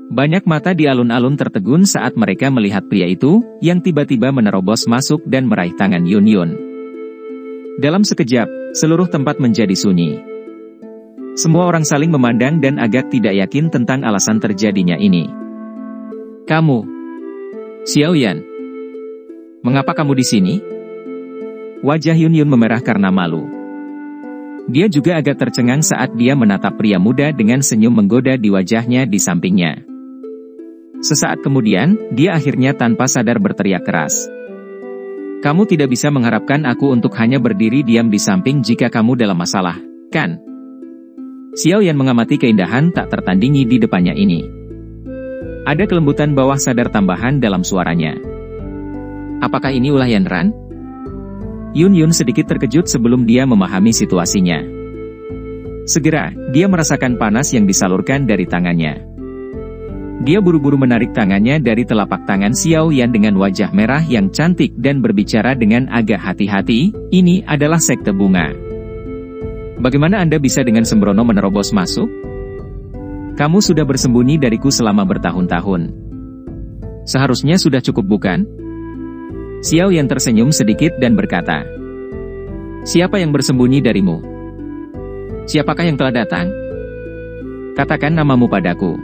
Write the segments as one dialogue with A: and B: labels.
A: Banyak mata di alun-alun tertegun saat mereka melihat pria itu, yang tiba-tiba menerobos masuk dan meraih tangan Yun Yun. Dalam sekejap, seluruh tempat menjadi sunyi. Semua orang saling memandang dan agak tidak yakin tentang alasan terjadinya ini. Kamu, Xiaoyan, mengapa kamu di sini? Wajah Yun Yun memerah karena malu. Dia juga agak tercengang saat dia menatap pria muda dengan senyum menggoda di wajahnya di sampingnya. Sesaat kemudian, dia akhirnya tanpa sadar berteriak keras. Kamu tidak bisa mengharapkan aku untuk hanya berdiri diam di samping jika kamu dalam masalah, kan? Xiaoyan mengamati keindahan tak tertandingi di depannya ini. Ada kelembutan bawah sadar tambahan dalam suaranya. Apakah ini ulah Yanran? Yun Yun sedikit terkejut sebelum dia memahami situasinya. Segera, dia merasakan panas yang disalurkan dari tangannya. Dia buru-buru menarik tangannya dari telapak tangan Xiaoyan dengan wajah merah yang cantik dan berbicara dengan agak hati-hati, ini adalah sekte bunga. Bagaimana Anda bisa dengan sembrono menerobos masuk? Kamu sudah bersembunyi dariku selama bertahun-tahun. Seharusnya sudah cukup bukan? Xiaoyan tersenyum sedikit dan berkata, siapa yang bersembunyi darimu? Siapakah yang telah datang? Katakan namamu padaku.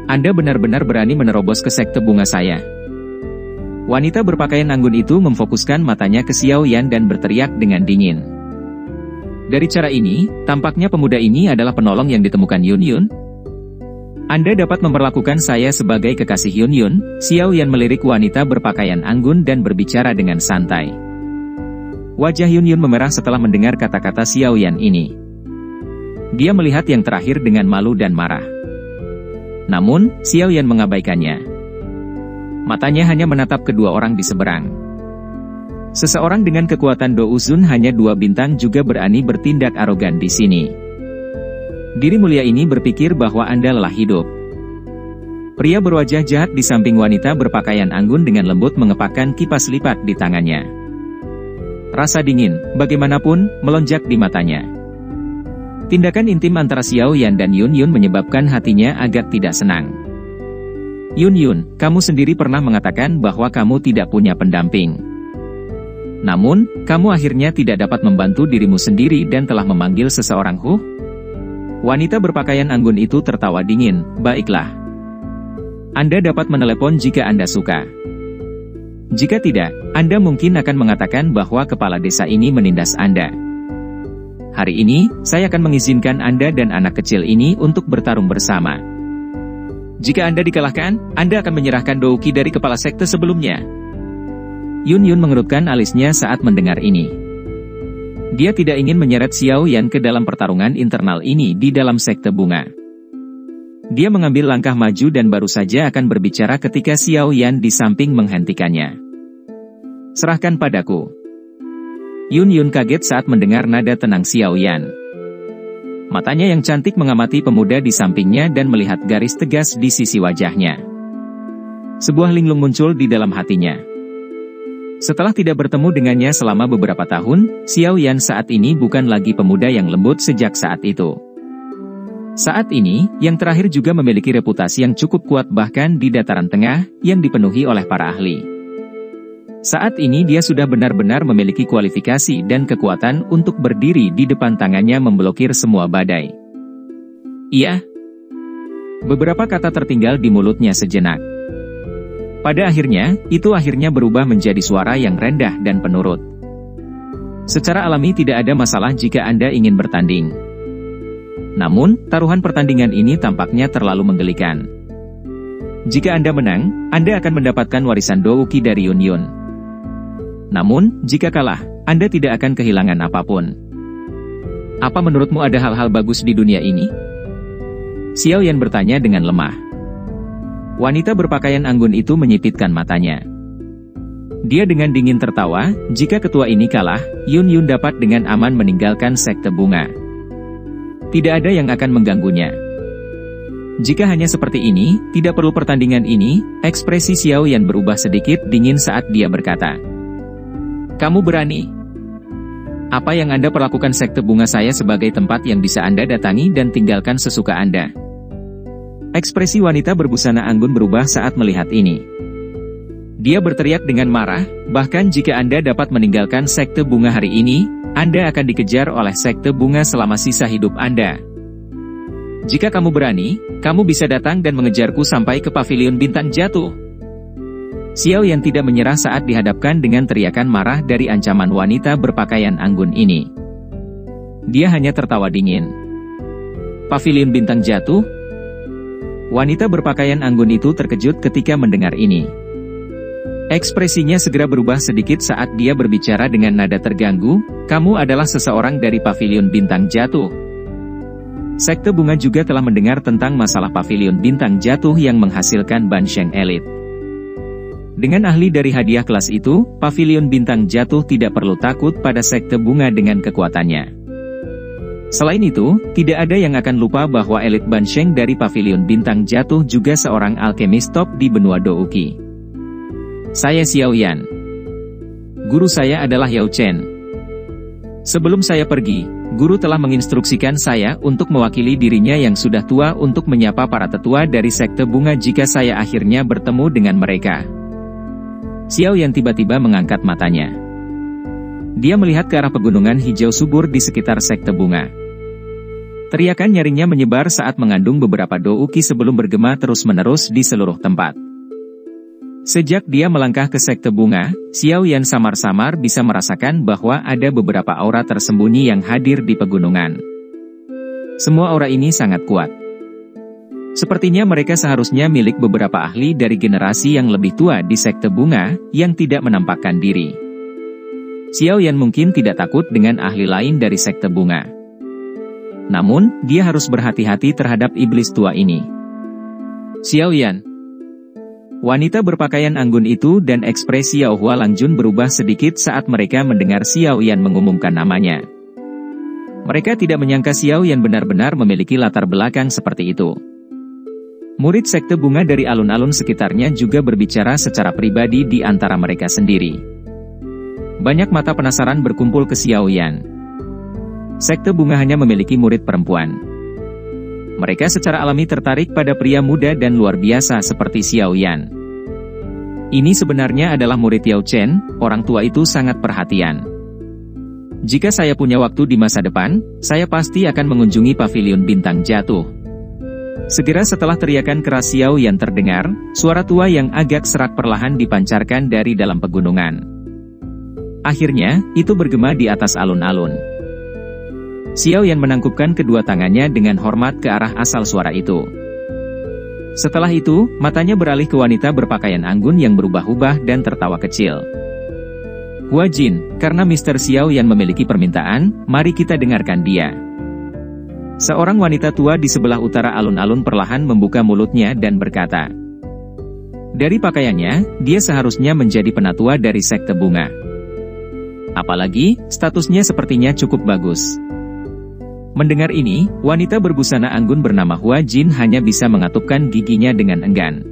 A: Anda benar-benar berani menerobos ke sekte bunga saya. Wanita berpakaian anggun itu memfokuskan matanya ke Xiaoyan dan berteriak dengan dingin. Dari cara ini, tampaknya pemuda ini adalah penolong yang ditemukan Yun Yun. Anda dapat memperlakukan saya sebagai kekasih Yun Yun. Xiaoyan melirik wanita berpakaian anggun dan berbicara dengan santai. Wajah Yun Yun memerah setelah mendengar kata-kata Xiaoyan ini. Dia melihat yang terakhir dengan malu dan marah. Namun, Xiaoyan mengabaikannya. Matanya hanya menatap kedua orang di seberang. Seseorang dengan kekuatan Do Uzun hanya 2 bintang juga berani bertindak arogan di sini. Diri mulia ini berpikir bahwa Anda lelah hidup. Pria berwajah jahat di samping wanita berpakaian anggun dengan lembut mengepakkan kipas lipat di tangannya. Rasa dingin, bagaimanapun, melonjak di matanya. Tindakan intim antara Xiaoyan dan Yun Yun menyebabkan hatinya agak tidak senang. Yun Yun, kamu sendiri pernah mengatakan bahwa kamu tidak punya pendamping. Namun, kamu akhirnya tidak dapat membantu dirimu sendiri dan telah memanggil seseorang Wanita berpakaian anggun itu tertawa dingin, baiklah. Anda dapat menelepon jika Anda suka. Jika tidak, Anda mungkin akan mengatakan bahwa kepala desa ini menindas Anda. Hari ini, saya akan mengizinkan Anda dan anak kecil ini untuk bertarung bersama. Jika Anda dikalahkan, Anda akan menyerahkan Douki dari kepala sekte sebelumnya. Yun Yun mengerutkan alisnya saat mendengar ini. Dia tidak ingin menyeret Xiaoyan ke dalam pertarungan internal ini di dalam sekte bunga. Dia mengambil langkah maju dan baru saja akan berbicara ketika Xiaoyan di samping menghentikannya. Serahkan padaku. Yun Yun kaget saat mendengar nada tenang Xiaoyan. Matanya yang cantik mengamati pemuda di sampingnya dan melihat garis tegas di sisi wajahnya. Sebuah linglung muncul di dalam hatinya. Setelah tidak bertemu dengannya selama beberapa tahun, Xiaoyan saat ini bukan lagi pemuda yang lembut sejak saat itu. Saat ini, yang terakhir juga memiliki reputasi yang cukup kuat bahkan di dataran tengah, yang dipenuhi oleh para ahli. Saat ini dia sudah benar-benar memiliki kualifikasi dan kekuatan untuk berdiri di depan tangannya memblokir semua badai. Iya. Beberapa kata tertinggal di mulutnya sejenak. Pada akhirnya, itu akhirnya berubah menjadi suara yang rendah dan penurut. Secara alami tidak ada masalah jika Anda ingin bertanding. Namun, taruhan pertandingan ini tampaknya terlalu menggelikan. Jika Anda menang, Anda akan mendapatkan warisan Douki dari Yun Yun. Namun, jika kalah, Anda tidak akan kehilangan apapun. Apa menurutmu ada hal-hal bagus di dunia ini? Xiaoyan bertanya dengan lemah. Wanita berpakaian anggun itu menyipitkan matanya. Dia dengan dingin tertawa, jika ketua ini kalah, Yun Yun dapat dengan aman meninggalkan sekte bunga. Tidak ada yang akan mengganggunya. Jika hanya seperti ini, tidak perlu pertandingan ini. Ekspresi Xiaoyan berubah sedikit dingin saat dia berkata. Kamu berani? Apa yang Anda perlakukan sekte bunga saya sebagai tempat yang bisa Anda datangi dan tinggalkan sesuka Anda? Ekspresi wanita berbusana anggun berubah saat melihat ini. Dia berteriak dengan marah, bahkan jika Anda dapat meninggalkan sekte bunga hari ini, Anda akan dikejar oleh sekte bunga selama sisa hidup Anda. Jika kamu berani, kamu bisa datang dan mengejarku sampai ke pavilion bintang jatuh. Xiao Yan tidak menyerah saat dihadapkan dengan teriakan marah dari ancaman wanita berpakaian anggun ini. Dia hanya tertawa dingin. Pavilion bintang jatuh? Wanita berpakaian anggun itu terkejut ketika mendengar ini. Ekspresinya segera berubah sedikit saat dia berbicara dengan nada terganggu, "Kamu adalah seseorang dari pavilion bintang jatuh." Sekte bunga juga telah mendengar tentang masalah pavilion bintang jatuh yang menghasilkan Bansheng elit. Dengan ahli dari hadiah kelas itu, pavilion bintang jatuh tidak perlu takut pada sekte bunga dengan kekuatannya. Selain itu, tidak ada yang akan lupa bahwa elit Bansheng dari pavilion bintang jatuh juga seorang alkemis top di benua Douki. Saya Xiao Yan. Guru saya adalah Yao Chen. Sebelum saya pergi, guru telah menginstruksikan saya untuk mewakili dirinya yang sudah tua untuk menyapa para tetua dari sekte bunga jika saya akhirnya bertemu dengan mereka. Xiao Yan tiba-tiba mengangkat matanya. Dia melihat ke arah pegunungan hijau subur di sekitar sekte bunga. Teriakan nyaringnya menyebar saat mengandung beberapa douki sebelum bergema terus-menerus di seluruh tempat. Sejak dia melangkah ke sekte bunga, Xiao Yan samar-samar bisa merasakan bahwa ada beberapa aura tersembunyi yang hadir di pegunungan. Semua aura ini sangat kuat. Sepertinya mereka seharusnya milik beberapa ahli dari generasi yang lebih tua di sekte bunga, yang tidak menampakkan diri. Xiao Yan mungkin tidak takut dengan ahli lain dari sekte bunga. Namun, dia harus berhati-hati terhadap iblis tua ini. Xiao Yan. Wanita berpakaian anggun itu dan ekspresi Yao Hua Langjun berubah sedikit saat mereka mendengar Xiao Yan mengumumkan namanya. Mereka tidak menyangka Xiao Yan benar-benar memiliki latar belakang seperti itu. Murid sekte bunga dari alun-alun sekitarnya juga berbicara secara pribadi di antara mereka sendiri. Banyak mata penasaran berkumpul ke Xiao Yan. Sekte bunga hanya memiliki murid perempuan. Mereka secara alami tertarik pada pria muda dan luar biasa seperti Xiao Yan. Ini sebenarnya adalah murid Yao Chen, orang tua itu sangat perhatian. Jika saya punya waktu di masa depan, saya pasti akan mengunjungi pavilion bintang jatuh. Segera setelah teriakan keras Xiao Yan terdengar, suara tua yang agak serak perlahan dipancarkan dari dalam pegunungan. Akhirnya, itu bergema di atas alun-alun. Xiao Yan menangkupkan kedua tangannya dengan hormat ke arah asal suara itu. Setelah itu, matanya beralih ke wanita berpakaian anggun yang berubah-ubah dan tertawa kecil. Hua Jin, karena Mr. Xiao Yan memiliki permintaan, mari kita dengarkan dia. Seorang wanita tua di sebelah utara alun-alun perlahan membuka mulutnya dan berkata, dari pakaiannya, dia seharusnya menjadi penatua dari sekte bunga. Apalagi, statusnya sepertinya cukup bagus. Mendengar ini, wanita berbusana anggun bernama Hua Jin hanya bisa mengatupkan giginya dengan enggan.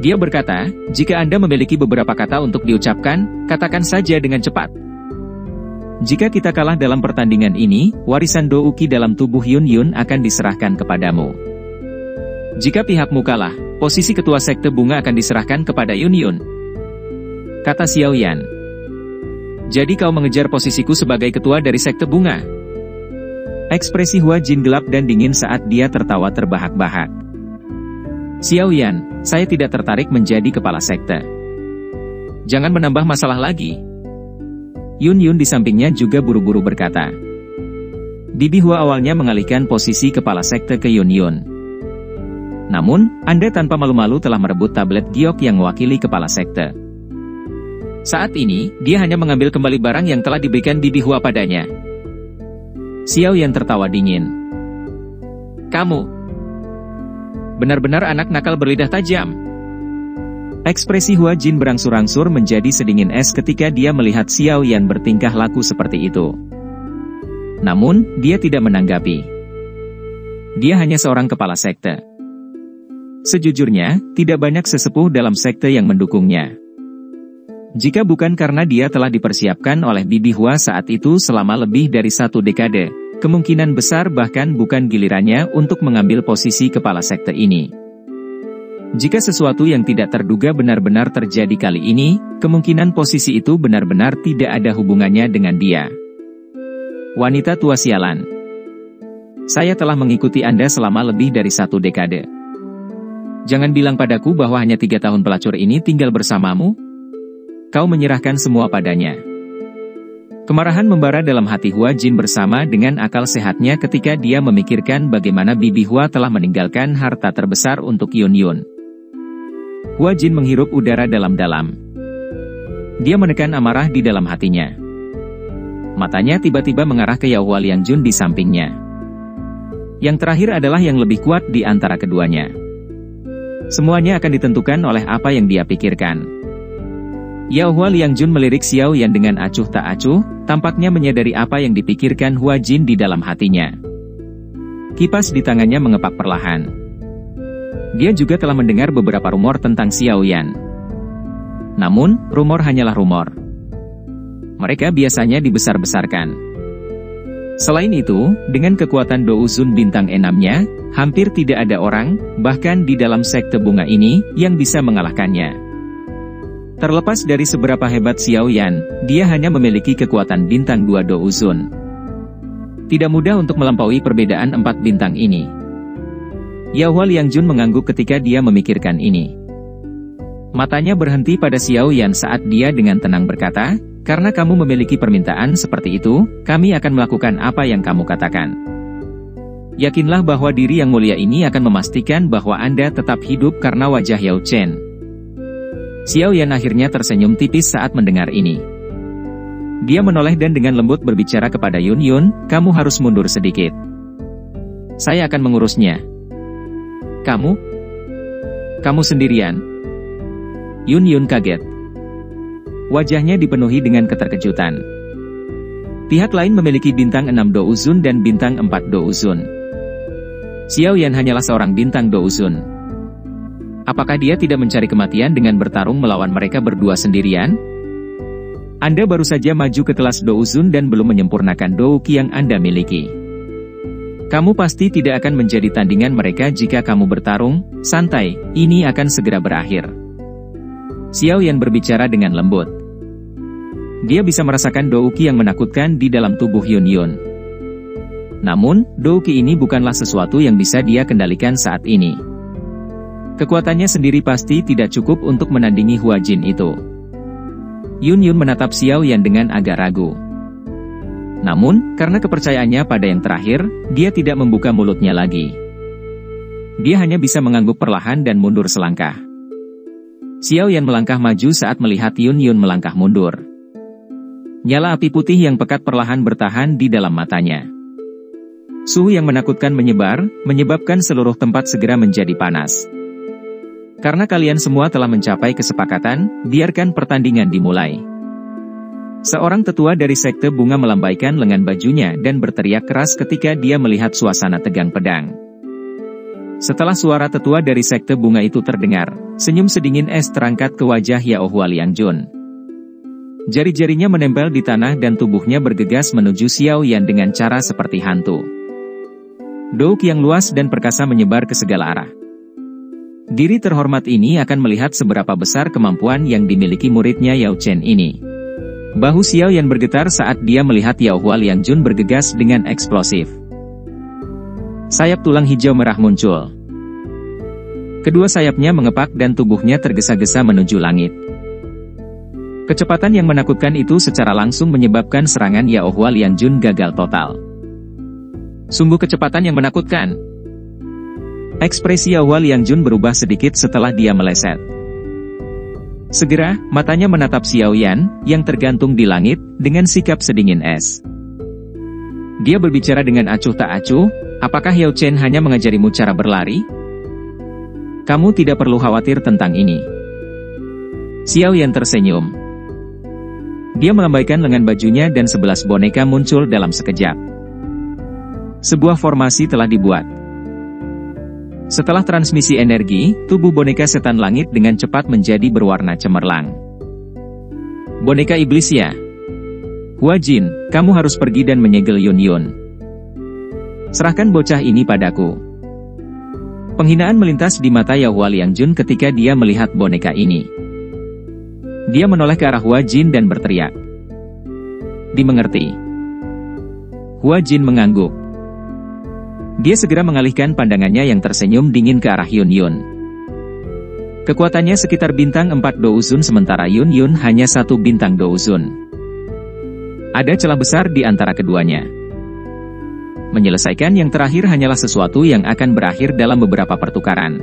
A: Dia berkata, jika Anda memiliki beberapa kata untuk diucapkan, katakan saja dengan cepat. Jika kita kalah dalam pertandingan ini, warisan Douki dalam tubuh Yun Yun akan diserahkan kepadamu. Jika pihakmu kalah, posisi ketua sekte bunga akan diserahkan kepada Yun Yun, kata Xiao Yan. Jadi kau mengejar posisiku sebagai ketua dari sekte bunga? Ekspresi Hua Jin gelap dan dingin saat dia tertawa terbahak-bahak. Xiao Yan, saya tidak tertarik menjadi kepala sekte. Jangan menambah masalah lagi. Yun Yun di sampingnya juga buru-buru berkata. Bibi Hua awalnya mengalihkan posisi kepala sekte ke Yun Yun. Namun, Anda tanpa malu-malu telah merebut tablet giok yang mewakili kepala sekte. Saat ini, dia hanya mengambil kembali barang yang telah diberikan Bibi Hua padanya. Xiao Yan tertawa dingin. Kamu benar-benar anak nakal berlidah tajam. Ekspresi Hua Jin berangsur-angsur menjadi sedingin es ketika dia melihat Xiao Yan bertingkah laku seperti itu. Namun, dia tidak menanggapi. Dia hanya seorang kepala sekte. Sejujurnya, tidak banyak sesepuh dalam sekte yang mendukungnya. Jika bukan karena dia telah dipersiapkan oleh Bibi Hua saat itu selama lebih dari 1 dekade, kemungkinan besar bahkan bukan gilirannya untuk mengambil posisi kepala sekte ini. Jika sesuatu yang tidak terduga benar-benar terjadi kali ini, kemungkinan posisi itu benar-benar tidak ada hubungannya dengan dia. Wanita tua sialan. Saya telah mengikuti Anda selama lebih dari 1 dekade. Jangan bilang padaku bahwa hanya 3 tahun pelacur ini tinggal bersamamu. Kau menyerahkan semua padanya. Kemarahan membara dalam hati Hua Jin bersama dengan akal sehatnya ketika dia memikirkan bagaimana Bibi Hua telah meninggalkan harta terbesar untuk Yun Yun. Hua Jin menghirup udara dalam-dalam. Dia menekan amarah di dalam hatinya. Matanya tiba-tiba mengarah ke Yao Hua Liangjun di sampingnya. Yang terakhir adalah yang lebih kuat di antara keduanya. Semuanya akan ditentukan oleh apa yang dia pikirkan. Yao Hua Liangjun melirik Xiao Yan dengan acuh tak acuh, tampaknya menyadari apa yang dipikirkan Hua Jin di dalam hatinya. Kipas di tangannya mengepak perlahan. Dia juga telah mendengar beberapa rumor tentang Xiao Yan. Namun, rumor hanyalah rumor. Mereka biasanya dibesar-besarkan. Selain itu, dengan kekuatan Douzun bintang 6-nya, hampir tidak ada orang, bahkan di dalam sekte bunga ini, yang bisa mengalahkannya. Terlepas dari seberapa hebat Xiao Yan, dia hanya memiliki kekuatan bintang 2 Douzun. Tidak mudah untuk melampaui perbedaan 4 bintang ini. Yao Hua Liangjun mengangguk ketika dia memikirkan ini. Matanya berhenti pada Xiao Yan saat dia dengan tenang berkata, "Karena kamu memiliki permintaan seperti itu, kami akan melakukan apa yang kamu katakan. Yakinlah bahwa diri yang mulia ini akan memastikan bahwa Anda tetap hidup karena wajah Yao Chen." Xiao Yan akhirnya tersenyum tipis saat mendengar ini. Dia menoleh dan dengan lembut berbicara kepada Yun Yun, "Kamu harus mundur sedikit. Saya akan mengurusnya." Kamu sendirian?" Yun Yun kaget. Wajahnya dipenuhi dengan keterkejutan. Pihak lain memiliki bintang 6 Douzun dan bintang 4 Douzun. Xiao Yan hanyalah seorang bintang Douzun. Apakah dia tidak mencari kematian dengan bertarung melawan mereka berdua sendirian? Anda baru saja maju ke kelas Douzun dan belum menyempurnakan Douqi yang Anda miliki. Kamu pasti tidak akan menjadi tandingan mereka jika kamu bertarung. Santai, ini akan segera berakhir. Xiao Yan berbicara dengan lembut. Dia bisa merasakan Douqi yang menakutkan di dalam tubuh Yun Yun. Namun, Douqi ini bukanlah sesuatu yang bisa dia kendalikan saat ini. Kekuatannya sendiri pasti tidak cukup untuk menandingi Hua Jin itu. Yun Yun menatap Xiao Yan dengan agak ragu. Namun, karena kepercayaannya pada yang terakhir, dia tidak membuka mulutnya lagi. Dia hanya bisa mengangguk perlahan dan mundur selangkah. Xiao Yan melangkah maju saat melihat Yun Yun melangkah mundur. Nyala api putih yang pekat perlahan bertahan di dalam matanya. Suhu yang menakutkan menyebar, menyebabkan seluruh tempat segera menjadi panas. Karena kalian semua telah mencapai kesepakatan, biarkan pertandingan dimulai. Seorang tetua dari sekte bunga melambaikan lengan bajunya dan berteriak keras ketika dia melihat suasana tegang pedang. Setelah suara tetua dari sekte bunga itu terdengar, senyum sedingin es terangkat ke wajah Yao Hua Liangjun. Jari-jarinya menempel di tanah dan tubuhnya bergegas menuju Xiao Yan dengan cara seperti hantu. Douqi yang luas dan perkasa menyebar ke segala arah. Diri terhormat ini akan melihat seberapa besar kemampuan yang dimiliki muridnya Yao Chen ini. Bahu Xiao Yan bergetar saat dia melihat Yao Hua Liangjun bergegas dengan eksplosif. Sayap tulang hijau merah muncul. Kedua sayapnya mengepak dan tubuhnya tergesa-gesa menuju langit. Kecepatan yang menakutkan itu secara langsung menyebabkan serangan Yao Hua Liangjun gagal total. Sungguh kecepatan yang menakutkan. Ekspresi Yao Hua Liangjun berubah sedikit setelah dia meleset. Segera, matanya menatap Xiao Yan, yang tergantung di langit, dengan sikap sedingin es. Dia berbicara dengan acuh tak acuh, "Apakah Yao Chen hanya mengajarimu cara berlari? Kamu tidak perlu khawatir tentang ini." Xiao Yan tersenyum. Dia melambaikan lengan bajunya dan 11 boneka muncul dalam sekejap. Sebuah formasi telah dibuat. Setelah transmisi energi, tubuh boneka setan langit dengan cepat menjadi berwarna cemerlang. Boneka iblis ya? Hua Jin, kamu harus pergi dan menyegel Yun Yun. Serahkan bocah ini padaku. Penghinaan melintas di mata Yahua Liangjun ketika dia melihat boneka ini. Dia menoleh ke arah Hua Jin dan berteriak. Dimengerti. Hua Jin mengangguk. Dia segera mengalihkan pandangannya yang tersenyum dingin ke arah Yun Yun. Kekuatannya sekitar bintang 4 douzun sementara Yun Yun hanya 1 bintang douzun. Ada celah besar di antara keduanya. Menyelesaikan yang terakhir hanyalah sesuatu yang akan berakhir dalam beberapa pertukaran.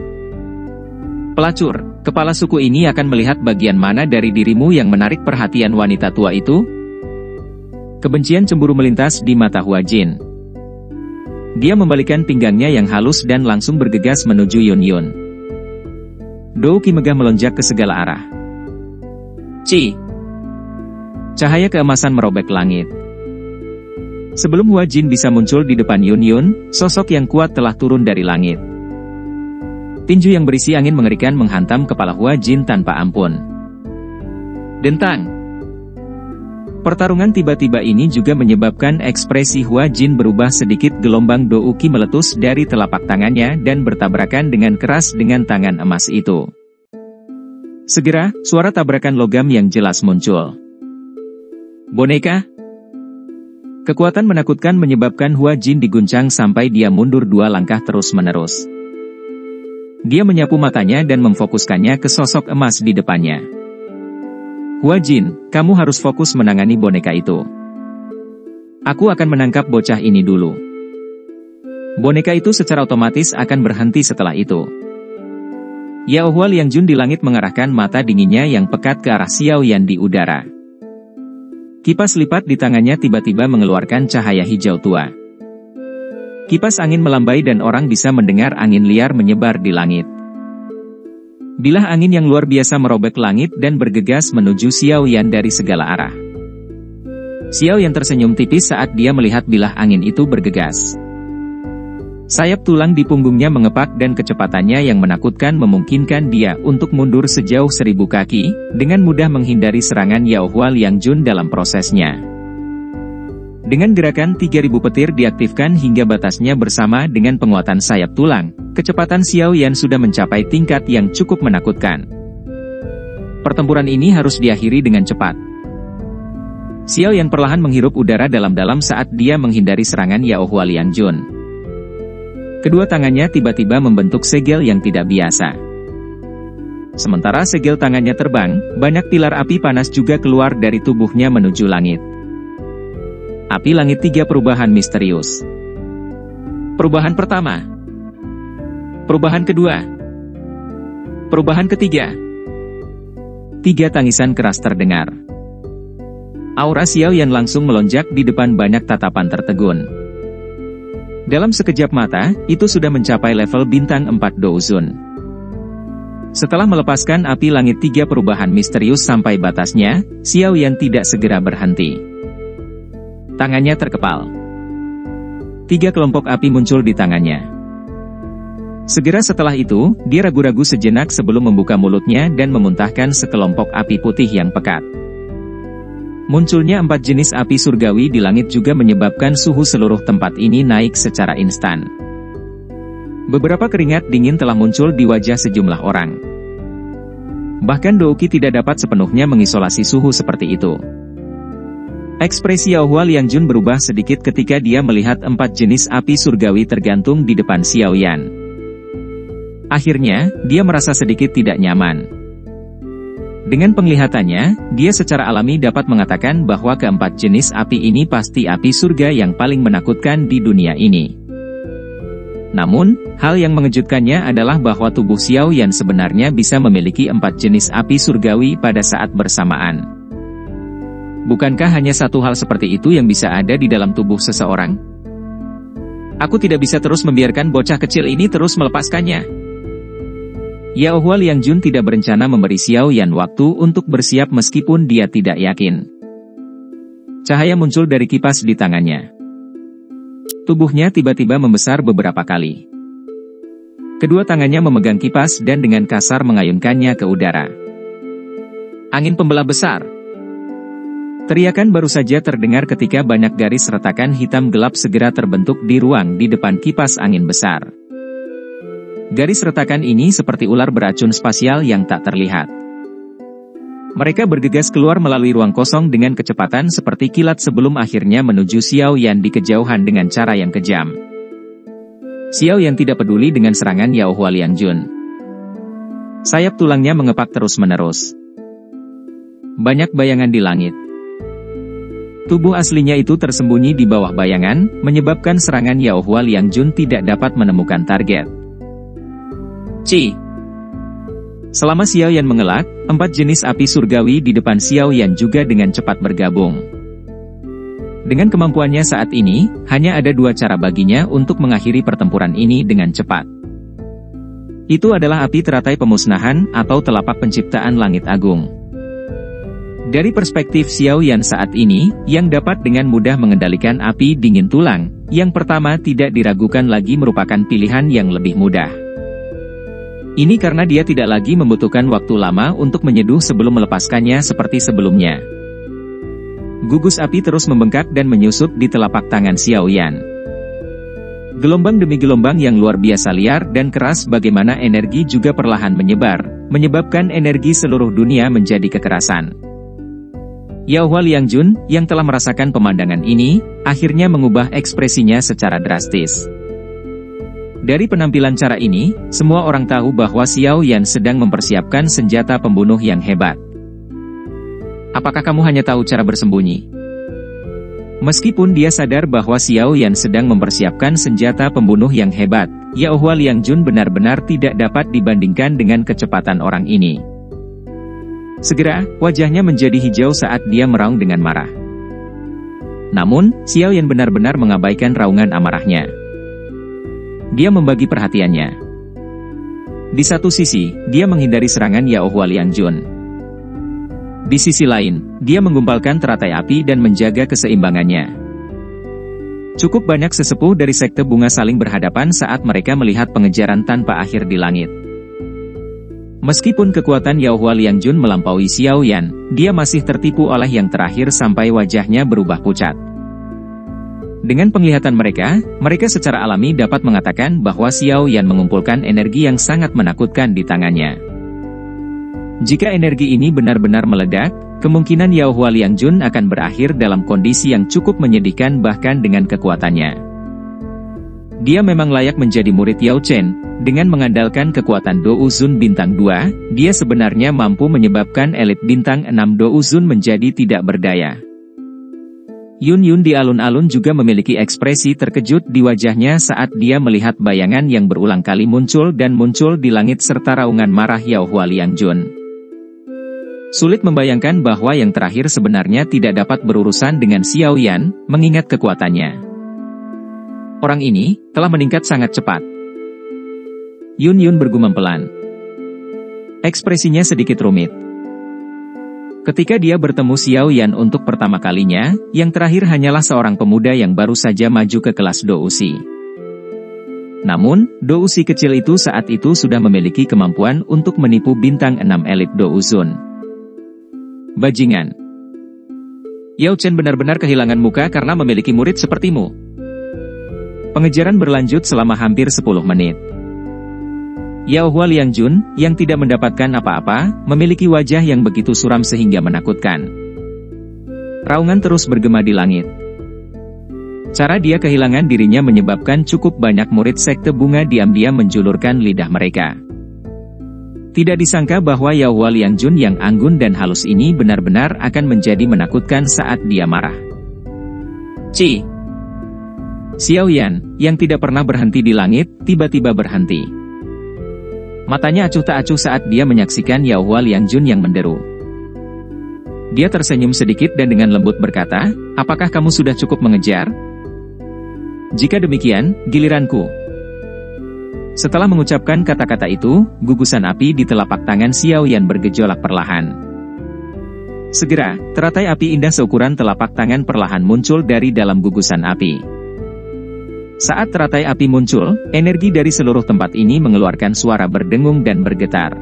A: Pelacur, kepala suku ini akan melihat bagian mana dari dirimu yang menarik perhatian wanita tua itu? Kebencian cemburu melintas di mata Hua Jin. Dia membalikan pinggangnya yang halus dan langsung bergegas menuju Yun Yun. Dou Qi megah melonjak ke segala arah. Ci! Cahaya keemasan merobek langit. Sebelum Hua Jin bisa muncul di depan Yun Yun, sosok yang kuat telah turun dari langit. Tinju yang berisi angin mengerikan menghantam kepala Hua Jin tanpa ampun. Dentang! Pertarungan tiba-tiba ini juga menyebabkan ekspresi Hua Jin berubah sedikit. Gelombang Dou Qi meletus dari telapak tangannya dan bertabrakan dengan keras dengan tangan emas itu. Segera, suara tabrakan logam yang jelas muncul. Boneka? Kekuatan menakutkan menyebabkan Hua Jin diguncang sampai dia mundur 2 langkah terus-menerus. Dia menyapu matanya dan memfokuskannya ke sosok emas di depannya. Hua Jin, kamu harus fokus menangani boneka itu. Aku akan menangkap bocah ini dulu. Boneka itu secara otomatis akan berhenti setelah itu. Yahua Liangjun di langit mengarahkan mata dinginnya yang pekat ke arah Xiao Yan di udara. Kipas lipat di tangannya tiba-tiba mengeluarkan cahaya hijau tua. Kipas angin melambai dan orang bisa mendengar angin liar menyebar di langit. Bilah angin yang luar biasa merobek langit dan bergegas menuju Xiao Yan dari segala arah. Xiao Yan tersenyum tipis saat dia melihat bilah angin itu bergegas. Sayap tulang di punggungnya mengepak dan kecepatannya yang menakutkan memungkinkan dia untuk mundur sejauh 1000 kaki, dengan mudah menghindari serangan Yahua Liangjun dalam prosesnya. Dengan gerakan 3000 petir diaktifkan hingga batasnya bersama dengan penguatan sayap tulang, kecepatan Xiao Yan sudah mencapai tingkat yang cukup menakutkan. Pertempuran ini harus diakhiri dengan cepat. Xiao Yan perlahan menghirup udara dalam-dalam saat dia menghindari serangan Yahua Liangjun. Kedua tangannya tiba-tiba membentuk segel yang tidak biasa. Sementara segel tangannya terbang, banyak pilar api panas juga keluar dari tubuhnya menuju langit. Api langit 3 perubahan misterius. Perubahan pertama. Perubahan kedua. Perubahan ketiga. 3 tangisan keras terdengar. Aura Xiao Yan langsung melonjak di depan banyak tatapan tertegun. Dalam sekejap mata, itu sudah mencapai level bintang 4 douzun. Setelah melepaskan api langit 3 perubahan misterius sampai batasnya, Xiao Yan tidak segera berhenti. Tangannya terkepal. 3 kelompok api muncul di tangannya. Segera setelah itu, dia ragu-ragu sejenak sebelum membuka mulutnya dan memuntahkan sekelompok api putih yang pekat. Munculnya 4 jenis api surgawi di langit juga menyebabkan suhu seluruh tempat ini naik secara instan. Beberapa keringat dingin telah muncul di wajah sejumlah orang. Bahkan Dou Qi tidak dapat sepenuhnya mengisolasi suhu seperti itu. Ekspresi Yahua Liangjun berubah sedikit ketika dia melihat 4 jenis api surgawi tergantung di depan Xiao Yan. Akhirnya, dia merasa sedikit tidak nyaman. Dengan penglihatannya, dia secara alami dapat mengatakan bahwa keempat jenis api ini pasti api surga yang paling menakutkan di dunia ini. Namun, hal yang mengejutkannya adalah bahwa tubuh Xiao Yan sebenarnya bisa memiliki 4 jenis api surgawi pada saat bersamaan. Bukankah hanya satu hal seperti itu yang bisa ada di dalam tubuh seseorang? Aku tidak bisa terus membiarkan bocah kecil ini terus melepaskannya. Yahua Liangjun tidak berencana memberi Xiao Yan waktu untuk bersiap meskipun dia tidak yakin. Cahaya muncul dari kipas di tangannya. Tubuhnya tiba-tiba membesar beberapa kali. Kedua tangannya memegang kipas dan dengan kasar mengayunkannya ke udara. Angin pembelah besar. Teriakan baru saja terdengar ketika banyak garis retakan hitam gelap segera terbentuk di ruang di depan kipas angin besar. Garis retakan ini seperti ular beracun spasial yang tak terlihat. Mereka bergegas keluar melalui ruang kosong dengan kecepatan seperti kilat sebelum akhirnya menuju Xiao Yan di kejauhan dengan cara yang kejam. Xiao Yan tidak peduli dengan serangan Yao Hua Liangjun. Sayap tulangnya mengepak terus-menerus. Banyak bayangan di langit. Tubuh aslinya itu tersembunyi di bawah bayangan, menyebabkan serangan Yao Hua Liangjun tidak dapat menemukan target. Ci! Selama Xiao Yan mengelak, 4 jenis api surgawi di depan Xiao Yan juga dengan cepat bergabung. Dengan kemampuannya saat ini, hanya ada 2 cara baginya untuk mengakhiri pertempuran ini dengan cepat. Itu adalah api teratai pemusnahan atau telapak penciptaan langit agung. Dari perspektif Xiao Yan saat ini, yang dapat dengan mudah mengendalikan api dingin tulang, yang pertama tidak diragukan lagi merupakan pilihan yang lebih mudah. Ini karena dia tidak lagi membutuhkan waktu lama untuk menyeduh sebelum melepaskannya seperti sebelumnya. Gugus api terus membengkak dan menyusup di telapak tangan Xiao Yan. Gelombang demi gelombang yang luar biasa liar dan keras bagaimana energi juga perlahan menyebar, menyebabkan energi seluruh dunia menjadi kekerasan. Yao Hua Liangjun, yang telah merasakan pemandangan ini, akhirnya mengubah ekspresinya secara drastis. Dari penampilan cara ini, semua orang tahu bahwa Xiao Yan sedang mempersiapkan senjata pembunuh yang hebat. Apakah kamu hanya tahu cara bersembunyi? Meskipun dia sadar bahwa Xiao Yan sedang mempersiapkan senjata pembunuh yang hebat, Yao Hua Liangjun benar-benar tidak dapat dibandingkan dengan kecepatan orang ini. Segera, wajahnya menjadi hijau saat dia meraung dengan marah. Namun, Xiao Yan benar-benar mengabaikan raungan amarahnya. Dia membagi perhatiannya. Di satu sisi, dia menghindari serangan Yao Hua Liangjun. Di sisi lain, dia menggumpalkan teratai api dan menjaga keseimbangannya. Cukup banyak sesepuh dari sekte bunga saling berhadapan saat mereka melihat pengejaran tanpa akhir di langit. Meskipun kekuatan Yao Hua Liangjun melampaui Xiao Yan, dia masih tertipu oleh yang terakhir sampai wajahnya berubah pucat. Dengan penglihatan mereka secara alami dapat mengatakan bahwa Xiao Yan mengumpulkan energi yang sangat menakutkan di tangannya. Jika energi ini benar-benar meledak, kemungkinan Yao Hua Liangjun akan berakhir dalam kondisi yang cukup menyedihkan bahkan dengan kekuatannya. Dia memang layak menjadi murid Yao Chen. Dengan mengandalkan kekuatan Dou Zun bintang 2, dia sebenarnya mampu menyebabkan elit bintang 6 Dou Zun menjadi tidak berdaya. Yun Yun di alun-alun juga memiliki ekspresi terkejut di wajahnya saat dia melihat bayangan yang berulang kali muncul di langit serta raungan marah Yao Hua Liangjun. Sulit membayangkan bahwa yang terakhir sebenarnya tidak dapat berurusan dengan Xiao Yan, mengingat kekuatannya. Orang ini telah meningkat sangat cepat. Yun Yun bergumam pelan. Ekspresinya sedikit rumit. Ketika dia bertemu Xiao Yan untuk pertama kalinya, yang terakhir hanyalah seorang pemuda yang baru saja maju ke kelas Dousi. Namun, Dousi kecil itu saat itu sudah memiliki kemampuan untuk menipu bintang 6 elit Douzun. Bajingan. Yao Chen benar-benar kehilangan muka karena memiliki murid sepertimu. Pengejaran berlanjut selama hampir 10 menit. Yao Hua Liangjun, yang tidak mendapatkan apa-apa, memiliki wajah yang begitu suram sehingga menakutkan. Raungan terus bergema di langit. Cara dia kehilangan dirinya menyebabkan cukup banyak murid sekte bunga diam-diam menjulurkan lidah mereka. Tidak disangka bahwa Yao Hua Liangjun yang anggun dan halus ini benar-benar akan menjadi menakutkan saat dia marah. Ci! Xiao Yan, yang tidak pernah berhenti di langit, tiba-tiba berhenti. Matanya acuh tak acuh saat dia menyaksikan Yao Hua Liangjun yang menderu. Dia tersenyum sedikit dan dengan lembut berkata, "Apakah kamu sudah cukup mengejar? Jika demikian, giliranku." Setelah mengucapkan kata-kata itu, gugusan api di telapak tangan Xiao Yan bergejolak perlahan. Segera, teratai api indah seukuran telapak tangan perlahan muncul dari dalam gugusan api. Saat teratai api muncul, energi dari seluruh tempat ini mengeluarkan suara berdengung dan bergetar.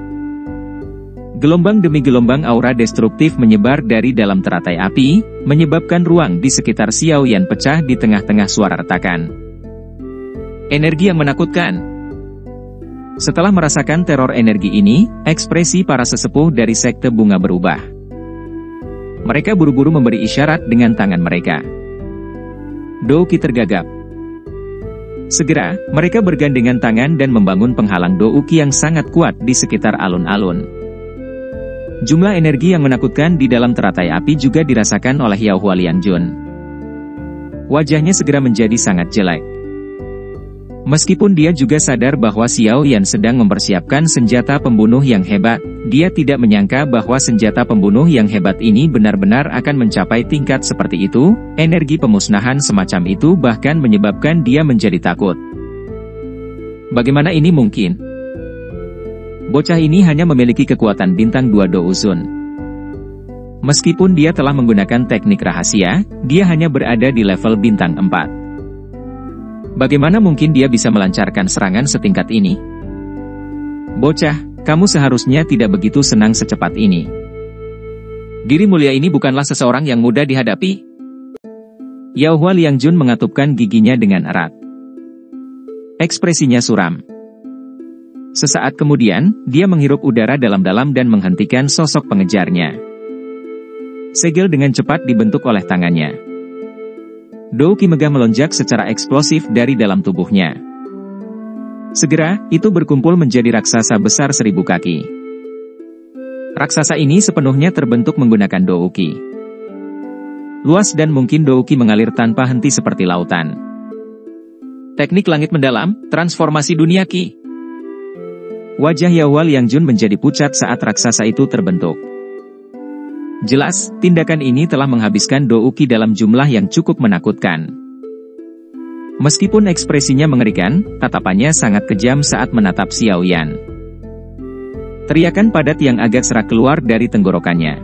A: Gelombang demi gelombang aura destruktif menyebar dari dalam teratai api, menyebabkan ruang di sekitar Xiao Yan pecah di tengah-tengah suara retakan. Energi yang menakutkan. Setelah merasakan teror energi ini, ekspresi para sesepuh dari sekte bunga berubah. Mereka buru-buru memberi isyarat dengan tangan mereka. Dou Qi tergagap. Segera, mereka bergandengan tangan dan membangun penghalang Dou Qi yang sangat kuat di sekitar alun-alun. Jumlah energi yang menakutkan di dalam teratai api juga dirasakan oleh Yao Hua Liangjun. Wajahnya segera menjadi sangat jelek. Meskipun dia juga sadar bahwa Xiao Yan sedang mempersiapkan senjata pembunuh yang hebat, dia tidak menyangka bahwa senjata pembunuh yang hebat ini benar-benar akan mencapai tingkat seperti itu. Energi pemusnahan semacam itu bahkan menyebabkan dia menjadi takut. Bagaimana ini mungkin? Bocah ini hanya memiliki kekuatan bintang 2 Douzun. Meskipun dia telah menggunakan teknik rahasia, dia hanya berada di level bintang 4. Bagaimana mungkin dia bisa melancarkan serangan setingkat ini? Bocah, kamu seharusnya tidak begitu senang secepat ini. Diri mulia ini bukanlah seseorang yang mudah dihadapi. Yao Hua Liangjun mengatupkan giginya dengan erat. Ekspresinya suram. Sesaat kemudian, dia menghirup udara dalam-dalam dan menghentikan sosok pengejarnya. Segel dengan cepat dibentuk oleh tangannya. Dou Qi megah melonjak secara eksplosif dari dalam tubuhnya. Segera, itu berkumpul menjadi raksasa besar 1000 kaki. Raksasa ini sepenuhnya terbentuk menggunakan Dou Qi. Luas dan mungkin Dou Qi mengalir tanpa henti seperti lautan. Teknik langit mendalam, transformasi dunia Qi. Wajah Yao Hua Liangjun menjadi pucat saat raksasa itu terbentuk. Jelas, tindakan ini telah menghabiskan Dou Qi dalam jumlah yang cukup menakutkan. Meskipun ekspresinya mengerikan, tatapannya sangat kejam saat menatap Xiao Yan. Teriakan padat yang agak serak keluar dari tenggorokannya.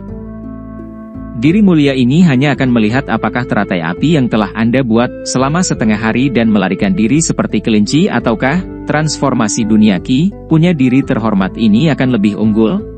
A: Diri mulia ini hanya akan melihat apakah teratai api yang telah Anda buat selama setengah hari dan melarikan diri seperti kelinci ataukah transformasi dunia Qi, punya diri terhormat ini akan lebih unggul.